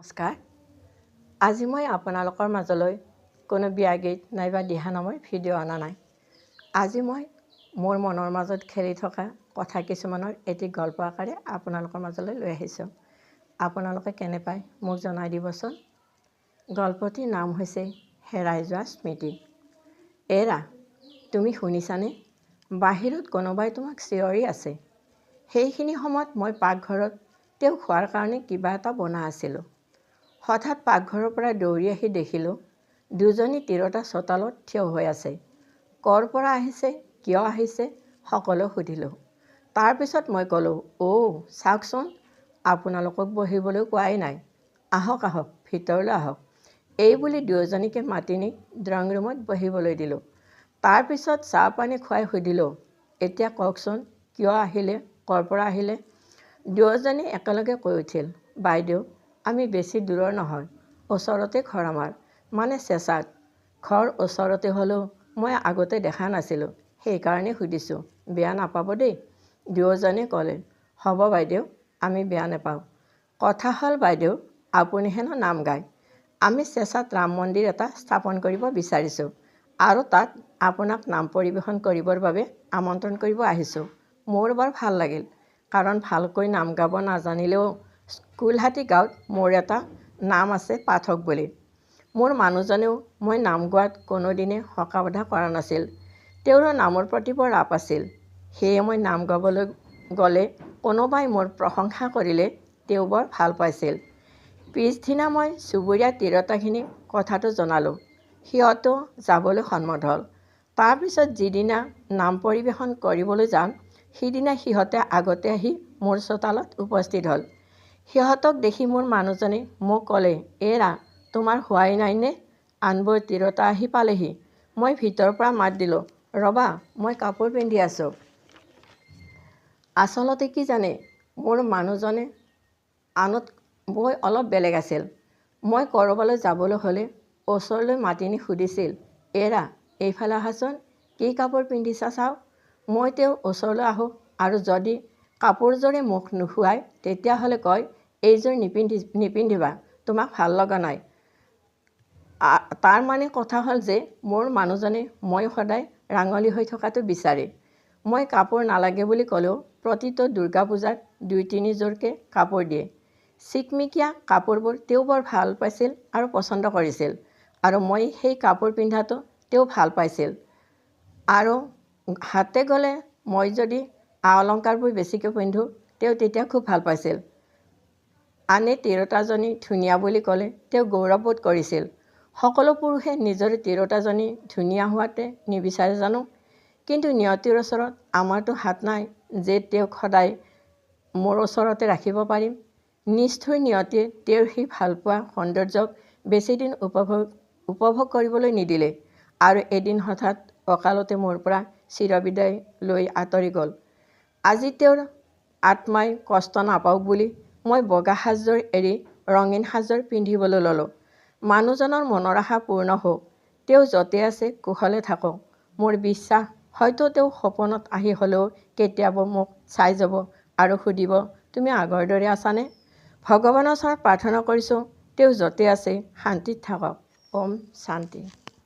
নমস্কাৰ। আজি মই আপোনালোকৰ মাজলৈ কোনো বিয়া গীত নাইবা দিহানামৰ ভিডিঅ' অনা নাই। আজি মই মোৰ মনৰ মাজত খেলি থকা কথা কিছুমানৰ এটি গল্প আকাৰে আপোনালোকৰ মাজলৈ লৈ আহিছোঁ। আপোনালোকে কেনে পায় মোক জনাই দিবচোন। গল্পটিৰ নাম হৈছে হেৰাই যোৱা স্মৃতি। এৰা, তুমি শুনিছানে? বাহিৰত কোনোবাই তোমাক চিঞৰি আছে। সেইখিনি সময়ত মই পাকঘৰত তেওঁ খোৱাৰ কাৰণে কিবা এটা বনাই আছিলোঁ। হঠাৎ পাকঘৰৰ পৰা দৌৰি আহি দেখিলোঁ দুজনী তিৰোতা চোতালত থিয় হৈ আছে। ক'ৰ পৰা আহিছে, কিয় আহিছে সকলো সুধিলোঁ। তাৰপিছত মই ক'লোঁ, চাওকচোন, আপোনালোকক বহিবলৈ কোৱাই নাই। আহক আহক, ভিতৰলৈ আহক। এই বুলি দুয়োজনীকে মাতি নি ড্ৰয়িং ৰুমত বহিবলৈ দিলোঁ। তাৰপিছত চাহ পানী খুৱাই সুধিলোঁ, এতিয়া কওকচোন, কিয় আহিলে, ক'ৰ পৰা আহিলে? দুয়োজনী একেলগে কৈ উঠিল, বাইদেউ, আমি বেছি দূৰৰ নহয়, ওচৰতে ঘৰ আমাৰ, মানে চেঁচাত। ঘৰ ওচৰতে হ'লেও মই আগতে দেখা নাছিলোঁ, সেইকাৰণে সুধিছোঁ, বেয়া নাপাব দেই। দুয়োজনে ক'লে, হ'ব বাইদেউ, আমি বেয়া নাপাওঁ। কথা হ'ল বাইদেউ, আপুনি হেনো নাম গায়। আমি চেঁচাত ৰাম মন্দিৰ এটা স্থাপন কৰিব বিচাৰিছোঁ আৰু তাত আপোনাক নাম পৰিৱেশন কৰিবৰ বাবে আমন্ত্ৰণ কৰিব আহিছোঁ। মোৰ বৰ ভাল লাগিল, কাৰণ ভালকৈ নাম গাব নাজানিলেও কুলহাটী গাঁৱত মোৰ এটা নাম আছে পাঠক বুলি। মোৰ মানুহজনেও মই নাম গোৱাত কোনোদিনে হকা বাধা কৰা নাছিল। তেওঁৰো নামৰ প্ৰতি বৰ ৰাপ আছিল। সেয়ে মই নাম গাবলৈ গ'লে কোনোবাই মোৰ প্ৰশংসা কৰিলে তেওঁ বৰ ভাল পাইছিল। পিছদিনা মই চুবুৰীয়া তিৰোতাখিনিক কথাটো জনালোঁ। সিহঁতেও যাবলৈ সন্মত হ'ল। তাৰপিছত যিদিনা নাম পৰিৱেশন কৰিবলৈ যাম, সিদিনা সিহঁতে আগতে আহি মোৰ চোতালত উপস্থিত হ'ল। সিহঁতক দেখি মোৰ মানুহজনে মোক ক'লে, এৰা, তোমাৰ হোৱাই নাইনে? আনবোৰ তিৰোতা আহি পালেহি। মই ভিতৰৰ পৰা মাত দিলোঁ, ৰ'বা, মই কাপোৰ পিন্ধি আছোঁ। আচলতে কি জানে, মোৰ মানুহজনে আনতকৈ অলপ বেলেগ আছিল। মই ক'ৰবালৈ যাবলৈ হ'লে ওচৰলৈ মাতি নি সুধিছিল, এৰা, এইফালে আহাচোন, কি কাপোৰ পিন্ধিছা চাওঁ। মই তেওঁৰ ওচৰলৈ আহোঁ আৰু যদি কাপোৰযোৰে মোক নুশুৱায় তেতিয়াহ'লে কয়, এইযোৰ নিপিন্ধিবা, তোমাক ভাল লগা নাই। তাৰ মানে কথা হ'ল যে মোৰ মানুহজনে মই সদায় ৰাঙলী হৈ থকাটো বিচাৰে। মই কাপোৰ নালাগে বুলি ক'লেও প্ৰতিটো দুৰ্গা পূজাত ২-৩ যোৰকৈ কাপোৰ দিয়ে। চিকমিকিয়া কাপোৰবোৰ তেওঁ বৰ ভাল পাইছিল আৰু পচন্দ কৰিছিল, আৰু মই সেই কাপোৰ পিন্ধাটো তেওঁ ভাল পাইছিল। আৰু হাতে গ'লে মই যদি আ-অলংকাৰবোৰ বেছিকৈ পিন্ধোঁ, তেওঁ তেতিয়া খুব ভাল পাইছিল। আনে তিৰোতাজনী ধুনীয়া বুলি ক'লে তেওঁ গৌৰৱ বোধ কৰিছিল। সকলো পুৰুষে নিজৰ তিৰোতাজনী ধুনীয়া হোৱাতে নিবিচাৰে জানো? কিন্তু নিয়তিৰ ওচৰত আমাৰতো হাত নাই যে তেওঁক সদায় মোৰ ওচৰতে ৰাখিব পাৰিম। নিষ্ঠুৰ নিয়তিয়ে তেওঁৰ সেই ভালপোৱা সৌন্দৰ্যক বেছিদিন উপভোগ কৰিবলৈ নিদিলে আৰু এদিন হঠাৎ অকালতে মোৰ পৰা চিৰবিদায় লৈ আঁতৰি গ'ল। আজি তেওঁৰ আত্মাই কষ্ট নাপাওক বুলি মই বগা সাজযোৰ এৰি ৰঙীন সাজযোৰ পিন্ধিবলৈ ল'লোঁ। মানুহজনৰ মনৰ আশা পূৰ্ণ হওক, তেওঁ য'তে আছে কুশলে থাকক। মোৰ বিশ্বাস, হয়তো তেওঁ সপোনত আহি হ'লেও কেতিয়াবা মোক চাই যাব আৰু সুধিব, তুমি আগৰ দৰে আছানে? ভগৱানৰ ওচৰত প্ৰাৰ্থনা কৰিছোঁ, তেওঁ য'তে আছে শান্তিত থাকক। ওম শান্তি।